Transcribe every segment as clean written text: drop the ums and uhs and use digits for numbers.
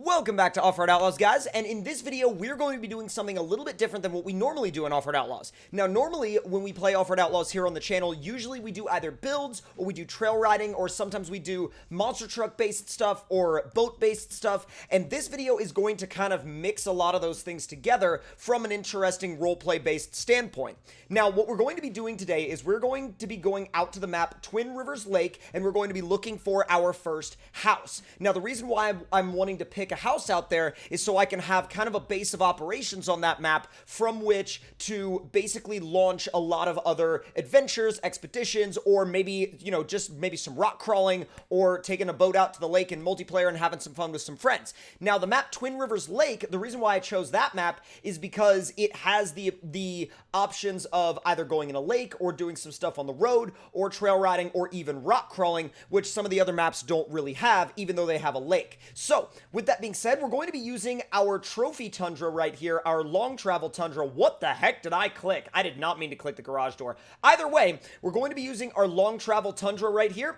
Welcome back to Offroad Outlaws, guys, and in this video, we're going to be doing something a little bit different than what we normally do in Offroad Outlaws. Now, normally, when we play Offroad Outlaws here on the channel, usually we do either builds, or we do trail riding, or sometimes we do monster truck-based stuff, or boat-based stuff, and this video is going to kind of mix a lot of those things together from an interesting roleplay-based standpoint. Now, what we're going to be doing today is we're going to be going out to the map Twin Rivers Lake, and we're going to be looking for our first house. Now, the reason why I'm wanting to pick a house out there is so I can have kind of a base of operations on that map from which to basically launch a lot of other adventures, expeditions, or maybe, you know, just maybe some rock crawling or taking a boat out to the lake in multiplayer and having some fun with some friends. Now, the map Twin Rivers Lake, the reason why I chose that map is because it has the options of either going in a lake or doing some stuff on the road or trail riding or even rock crawling, which some of the other maps don't really have, even though they have a lake. So, with that being said, we're going to be using our trophy tundra right here, our long travel tundra. What the heck did I click? I did not mean to click the garage door. Either way, we're going to be using our long travel tundra right here.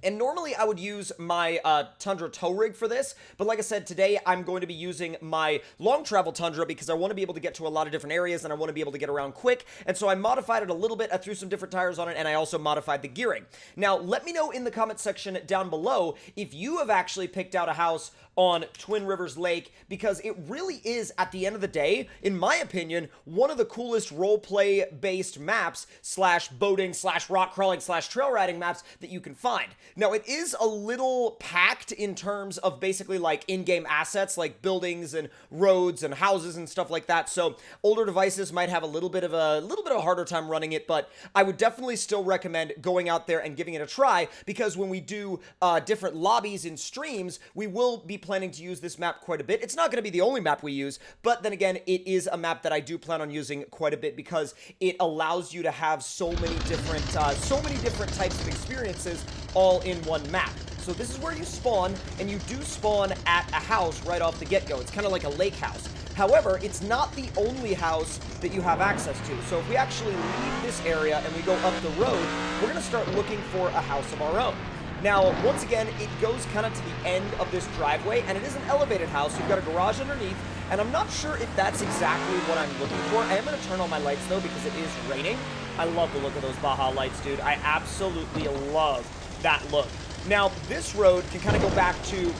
And normally I would use my Tundra tow rig for this, but like I said, today I'm going to be using my long travel Tundra because I want to be able to get to a lot of different areas and I want to be able to get around quick, and so I modified it a little bit. I threw some different tires on it, and I also modified the gearing. Now, let me know in the comment section down below if you have actually picked out a house on Twin Rivers Lake, because it really is, at the end of the day, in my opinion, one of the coolest roleplay-based maps slash boating slash rock crawling slash trail riding maps that you can find. Now, it is a little packed in terms of basically like in-game assets like buildings and roads and houses and stuff like that, so older devices might have a little bit of a harder time running it, but I would definitely still recommend going out there and giving it a try, because when we do different lobbies in streams, we will be planning to use this map quite a bit. It's not going to be the only map we use, but then again, it is a map that I do plan on using quite a bit because it allows you to have so many different types of experiences all in one map. So this is where you spawn, and you do spawn at a house right off the get-go. It's kind of like a lake house. However, it's not the only house that you have access to. So if we actually leave this area and we go up the road, we're going to start looking for a house of our own. Now, once again, it goes kind of to the end of this driveway, and it is an elevated house. You've got a garage underneath, and I'm not sure if that's exactly what I'm looking for. I am going to turn on my lights, though, because it is raining. I love the look of those Baja lights, dude. I absolutely love that look. Now, this road can kind of go back to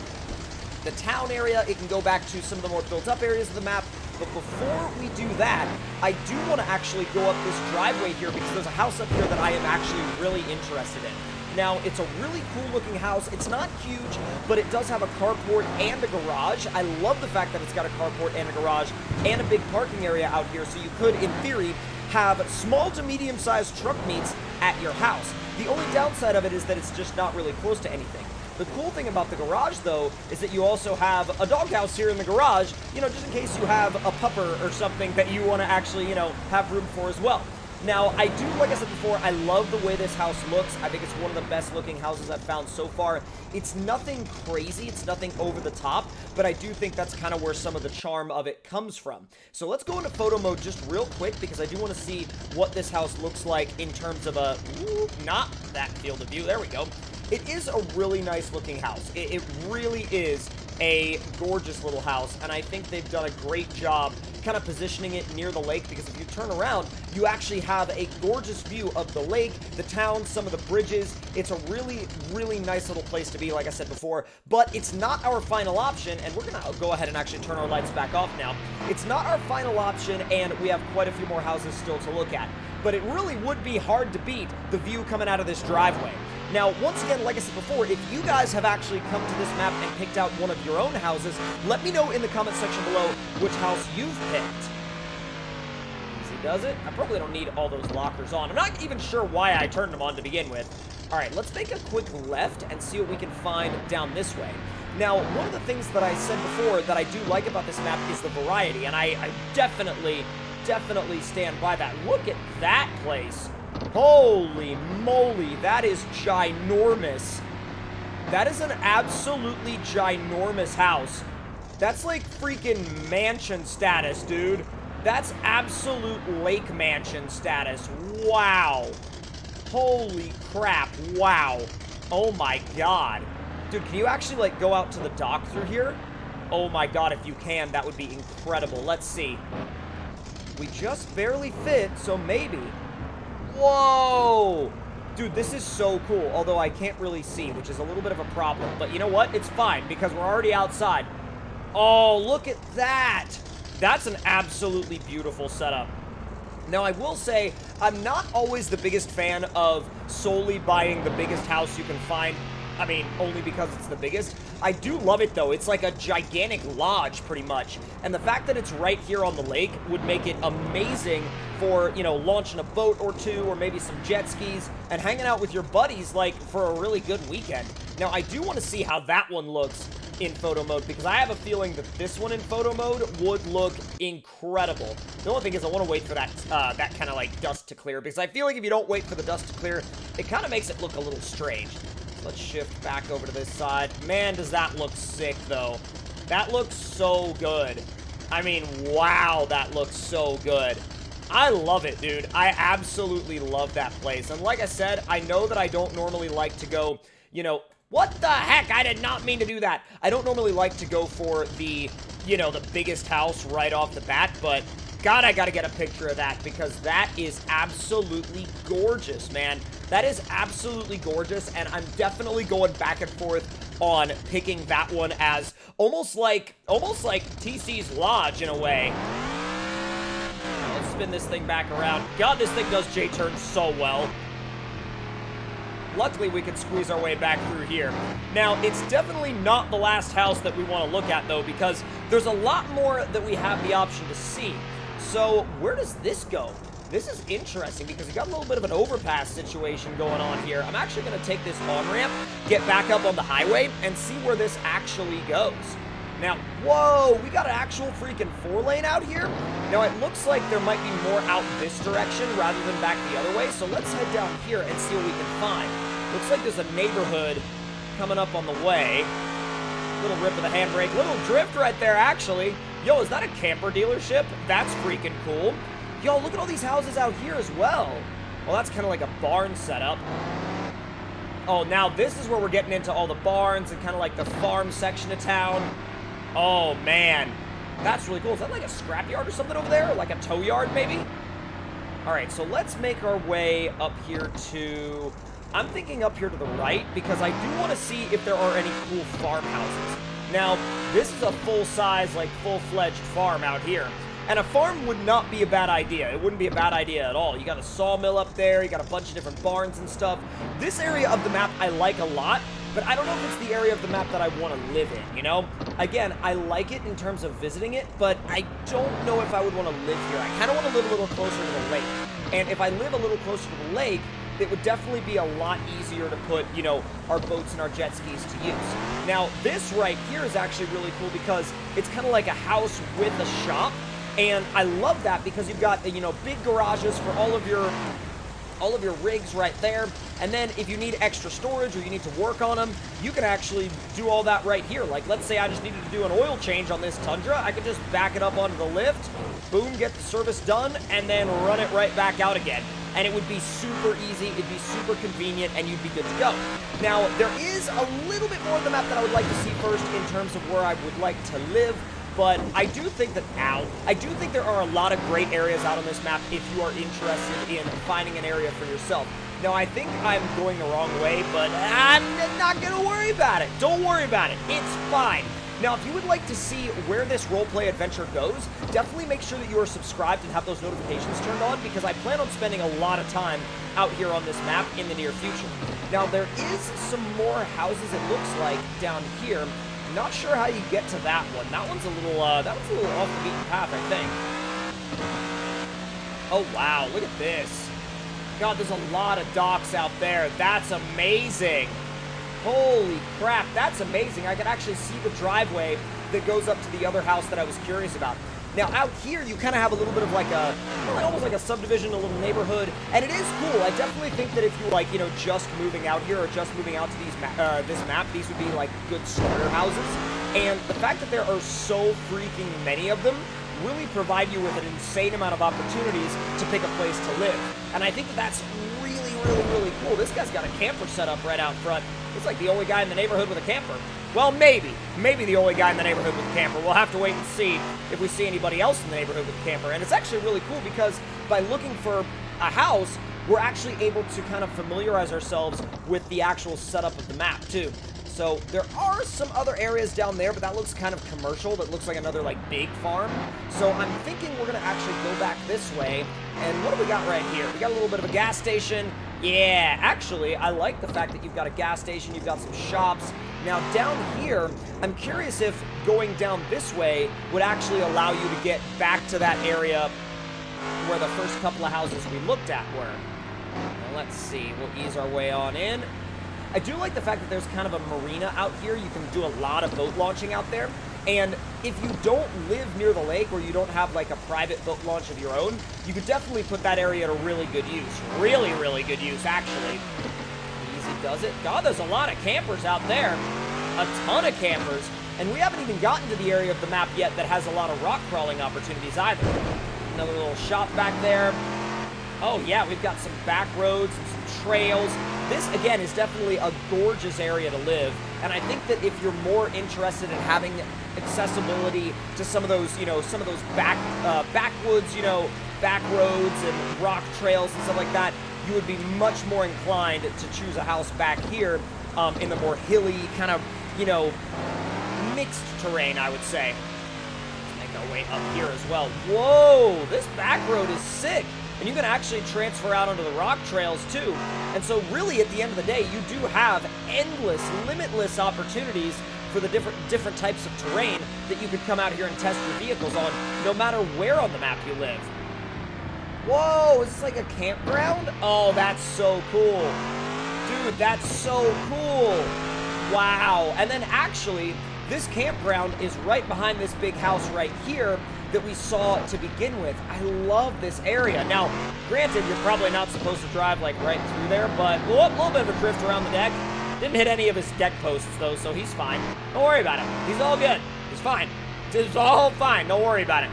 the town area. It can go back to some of the more built-up areas of the map. But before we do that, I do want to actually go up this driveway here because there's a house up here that I am actually really interested in. Now, it's a really cool-looking house. It's not huge, but it does have a carport and a garage. I love the fact that it's got a carport and a garage and a big parking area out here, so you could, in theory, have small to medium-sized truck meets at your house. The only downside of it is that it's just not really close to anything. The cool thing about the garage, though, is that you also have a doghouse here in the garage, you know, just in case you have a pupper or something that you want to actually, you know, have room for as well. Now, I do, like I said before, I love the way this house looks. I think it's one of the best looking houses I've found so far. It's nothing crazy, it's nothing over the top, but I do think that's kind of where some of the charm of it comes from. So let's go into photo mode just real quick, because I do want to see what this house looks like in terms of a, not that field of view, there we go. It is a really nice looking house. It really is a gorgeous little house, and I think they've done a great job kind of positioning it near the lake, because if you turn around, you actually have a gorgeous view of the lake, the town, some of the bridges. It's a really, really nice little place to be, like I said before, but it's not our final option, and we're gonna go ahead and actually turn our lights back off now. It's not our final option, and we have quite a few more houses still to look at, but it really would be hard to beat the view coming out of this driveway. Now, once again, like I said before, if you guys have actually come to this map and picked out one of your own houses, let me know in the comment section below which house you've picked. Easy does it. I probably don't need all those lockers on. I'm not even sure why I turned them on to begin with. All right, let's make a quick left and see what we can find down this way. Now, one of the things that I said before that I do like about this map is the variety, and I definitely stand by that. Look at that place. Holy moly, that is ginormous. That is an absolutely ginormous house. That's like freaking mansion status, dude. That's absolute lake mansion status. Wow. Holy crap, wow. Oh my god. Dude, can you actually, like, go out to the dock through here? Oh my god, if you can, that would be incredible. Let's see. We just barely fit, so maybe. Whoa! Dude, this is so cool, although I can't really see, which is a little bit of a problem. But you know what? It's fine, because we're already outside. Oh, look at that! That's an absolutely beautiful setup. Now, I will say, I'm not always the biggest fan of solely buying the biggest house you can find. I mean, only because it's the biggest. I do love it, though. It's like a gigantic lodge, pretty much. And the fact that it's right here on the lake would make it amazing for, you know, launching a boat or two, or maybe some jet skis, and hanging out with your buddies, like, for a really good weekend. Now, I do want to see how that one looks in photo mode, because I have a feeling that this one in photo mode would look incredible. The only thing is I want to wait for that that kind of like dust to clear, because I feel like if you don't wait for the dust to clear, it kind of makes it look a little strange. So let's shift back over to this side. Man, does that look sick, though. That looks so good. I mean, wow, that looks so good. I love it, dude. I absolutely love that place. And like I said, I know that I don't normally like to go, you know, what the heck? I did not mean to do that. I don't normally like to go for the, you know, the biggest house right off the bat, but God, I gotta get a picture of that, because that is absolutely gorgeous, man. That is absolutely gorgeous, and I'm definitely going back and forth on picking that one as almost like TC's Lodge in a way. Let's spin this thing back around. God, this thing does J-turn so well. Luckily, we can squeeze our way back through here. Now, it's definitely not the last house that we want to look at, though, because there's a lot more that we have the option to see. So, where does this go? This is interesting, because we got a little bit of an overpass situation going on here. I'm actually going to take this on-ramp, get back up on the highway, and see where this actually goes. Now, whoa, we got an actual freaking 4-lane out here. Now, it looks like there might be more out this direction rather than back the other way, so let's head down here and see what we can find. Looks like there's a neighborhood coming up on the way. Little rip of the handbrake, little drift right there, actually. Yo, is that a camper dealership? That's freaking cool. Yo, look at all these houses out here as well. Well, that's kind of like a barn setup. Oh, now this is where we're getting into all the barns and kind of like the farm section of town. Oh, man. That's really cool. Is that like a scrapyard or something over there? Like a tow yard, maybe? All right, so let's make our way up here to... I'm thinking up here to the right, because I do want to see if there are any cool farmhouses. Now, this is a full-size, like, full-fledged farm out here. And a farm would not be a bad idea. It wouldn't be a bad idea at all. You got a sawmill up there. You got a bunch of different barns and stuff. This area of the map I like a lot, but I don't know if it's the area of the map that I want to live in, you know? Again, I like it in terms of visiting it, but I don't know if I would want to live here. I kind of want to live a little closer to the lake. And if I live a little closer to the lake, it would definitely be a lot easier to put, you know, our boats and our jet skis to use. Now, this right here is actually really cool because it's kind of like a house with a shop. And I love that because you've got, you know, big garages for all of your rigs right there. And then if you need extra storage or you need to work on them, you can actually do all that right here. Like, let's say I just needed to do an oil change on this Tundra. I could just back it up onto the lift, boom, get the service done, and then run it right back out again. And it would be super easy, it'd be super convenient, and you'd be good to go. Now, there is a little bit more of the map that I would like to see first in terms of where I would like to live. But I do think that, I do think there are a lot of great areas out on this map if you are interested in finding an area for yourself. Now, I think I'm going the wrong way, but I'm not going to worry about it. Don't worry about it. It's fine. Now, if you would like to see where this roleplay adventure goes, definitely make sure that you are subscribed and have those notifications turned on, because I plan on spending a lot of time out here on this map in the near future. Now, there is some more houses, it looks like, down here. Not sure how you get to that one. That one's a little off the beaten path, I think. Oh, wow, look at this. God, there's a lot of docks out there. That's amazing. Holy crap, that's amazing. I can actually see the driveway that goes up to the other house that I was curious about. Now, out here, you kind of have a little bit of like a, well, almost like a subdivision, a little neighborhood, and it is cool. I definitely think that if you like, you know, just moving out here or just moving out to these this map, these would be like good starter houses. And the fact that there are so freaking many of them really provide you with an insane amount of opportunities to pick a place to live. And I think that that's really, really, really cool. This guy's got a camper set up right out front. It's like the only guy in the neighborhood with a camper. Well, maybe the only guy in the neighborhood with a camper. We'll have to wait and see if we see anybody else in the neighborhood with a camper. And it's actually really cool because by looking for a house, we're actually able to kind of familiarize ourselves with the actual setup of the map, too. So there are some other areas down there, but that looks kind of commercial. That looks like another, like, big farm. So I'm thinking we're going to actually go back this way. And what do we got right here? We got a little bit of a gas station. Yeah, actually, I like the fact that you've got a gas station, you've got some shops. Now, down here, I'm curious if going down this way would actually allow you to get back to that area where the first couple of houses we looked at were. Now, let's see. We'll ease our way on in. I do like the fact that there's kind of a marina out here. You can do a lot of boat launching out there. And if you don't live near the lake or you don't have like a private boat launch of your own, you could definitely put that area to really good use. Really, really good use, actually. Easy does it. God, there's a lot of campers out there. A ton of campers. And we haven't even gotten to the area of the map yet that has a lot of rock crawling opportunities either. Another little shop back there. Oh yeah, we've got some back roads and some trails. This, again, is definitely a gorgeous area to live, and I think that if you're more interested in having accessibility to some of those, you know, some of those backwoods, you know, back roads and rock trails and stuff like that, you would be much more inclined to choose a house back here in the more hilly, kind of, you know, mixed terrain, I would say. Let's make our way up here as well. Whoa, this back road is sick. And you can actually transfer out onto the rock trails, too. And so, really, at the end of the day, you do have endless, limitless opportunities for the different types of terrain that you could come out here and test your vehicles on, no matter where on the map you live. Whoa, is this like a campground? Oh, that's so cool. Dude, that's so cool. Wow. And then, actually, this campground is right behind this big house right here that we saw to begin with. I love this area. Now, granted, you're probably not supposed to drive like right through there, but a little bit of a drift around the deck. Didn't hit any of his deck posts though, so he's fine. Don't worry about him. He's all good. He's fine. It's all fine. Don't worry about it.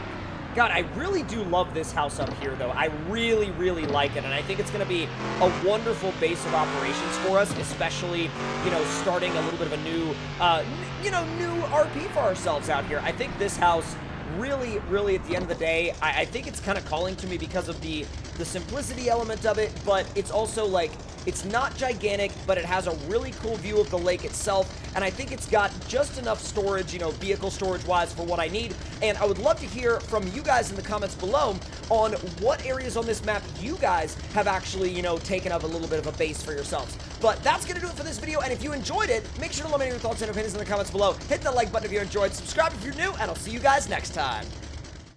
God, I really do love this house up here, though. I really, really like it, and I think it's going to be a wonderful base of operations for us, especially, you know, starting a little bit of a new, new RP for ourselves out here. I think this house really, really, at the end of the day, I think it's kind of calling to me because of the simplicity element of it, but it's also, like, it's not gigantic, but it has a really cool view of the lake itself, and I think it's got just enough storage, you know, vehicle storage-wise for what I need, and I would love to hear from you guys in the comments below on what areas on this map you guys have actually, you know, taken up a little bit of a base for yourselves. But that's going to do it for this video, and if you enjoyed it, make sure to let me know your thoughts and opinions in the comments below. Hit the like button if you enjoyed, subscribe if you're new, and I'll see you guys next time.